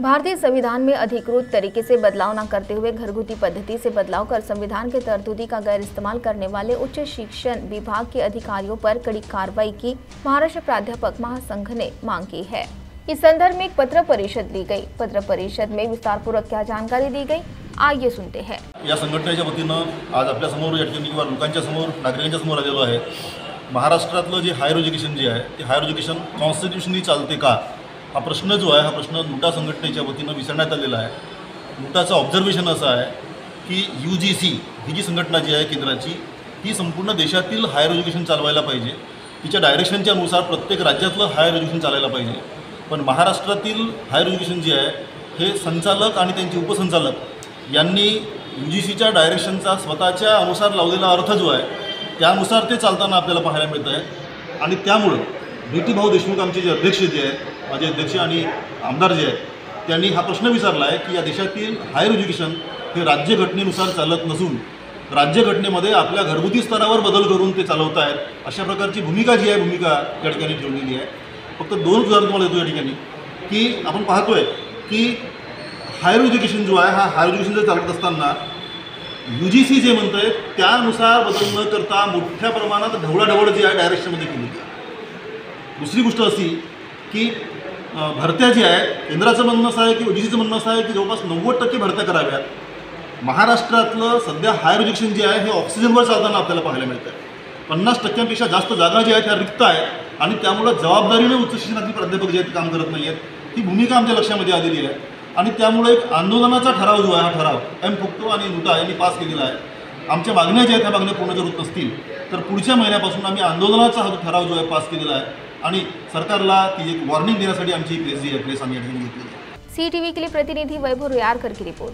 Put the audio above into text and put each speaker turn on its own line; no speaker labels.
भारतीय संविधान में अधिकृत तरीके से बदलाव न करते हुए घरगुती पद्धति से बदलाव कर संविधान के तरतूदी का गैर इस्तेमाल करने वाले उच्च शिक्षण विभाग के अधिकारियों पर कड़ी कार्रवाई की महाराष्ट्र प्राध्यापक महासंघ ने मांग की है। इस संदर्भ में एक पत्र परिषद ली गई। पत्र परिषद में विस्तारपूर्वक क्या जानकारी दी गई, आइए सुनते हैं।
या संघटनेच्या वतीनं आज आपल्या समोर या ठिकाणी किंवा लोकांच्या समोर नागरिकांच्या समोर आलेलो आहे। महाराष्ट्रातलं जे हायर एज्युकेशन जे आहे ते हायर एज्युकेशन कॉन्स्टिट्यूशनली चालते का हा प्रश्न जो आहे हा प्रश्न नुटा संघटनेच्या वतीनं विचारण्यात आलेला आहे। नुटाचं ऑब्झर्वेशन असं आहे की UGC ही जी संघटना जी आहे केंद्राची ही संपूर्ण देशातील हायर एज्युकेशन चालवायला पाहिजे, तिच्या डायरेक्शनच्या अनुसार प्रत्येक राज्यातलं हायर एज्युकेशन चालायला पाहिजे। पण महाराष्ट्रातील हायर एज्युकेशन जे आहे हे संचालक आणि त्यांचे उपसंचालक यांनी UGCच्या डायरेक्शनचा स्वतःच्या अनुसार लावलेला अर्थ जो आहे त्यानुसार ते चालताना आपल्याला पाहायला मिळत आहे। आणि त्यामुळे BT भाऊ देशमुख आमचे जे अध्यक्ष जे आहेत, माझे अध्यक्ष आणि आमदार जे आहेत, त्यांनी हा प्रश्न विचारला आहे की या देशातील हायर एज्युकेशन हे राज्यघटनेनुसार चालत नसून राज्यघटनेमध्ये आपल्या घरगुती स्तरावर बदल करून ते चालवत आहेत, अशा प्रकारची भूमिका जी आहे भूमिका या ठिकाणी ठेवलेली आहे। फक्त दोन उदाहरण तुम्हाला देतो या ठिकाणी की आपण पाहतोय की हायर एज्युकेशन जो आहे हा हायर एज्युकेशन जर चालत असताना UGC जे म्हणतंय त्यानुसार बदल न करता मोठ्या प्रमाणात ढवळाढवळ जी आहे डायरेक्शनमध्ये केली आहे। दुसरी गोष्ट अशी की भरत्या जी आहेत केंद्राचं म्हणणं असं आहे की UGCचं म्हणणं असं आहे की जवळपास 90% भरत्या कराव्यात। महाराष्ट्रातलं सध्या हायर एज्युकेशन जे आहे हे ऑक्सिजनवर चालताना आपल्याला पाहायला मिळतं आहे। 50%पेक्षा जास्त जागा ज्या आहेत ह्या रिक्त आहेत आणि त्यामुळे जबाबदारीने उच्च शिक्षणातील प्राध्यापक जे आहेत काम करत नाही आहेत, ही भूमिका आमच्या लक्षामध्ये आलेली आहे। आणि त्यामुळे एक आंदोलनाचा ठराव जो आहे हा ठराव फुक्तो आणि नुटा यांनी पास केलेला आहे। आमच्या मागण्या ज्या आहेत ह्या मागण्या पूर्ण जर होत नसतील तर पुढच्या महिन्यापासून आम्ही आंदोलनाचा हा ठराव जो आहे पास केलेला आहे आणि सरकारला ती एक वॉर्निंग देण्यासाठी आमची प्रेस जी आहे प्रेस आम्ही या ठिकाणी घेतलेली आहे।
CTV के लिए प्रतिनिधि वैभव रुयारकर की रिपोर्ट।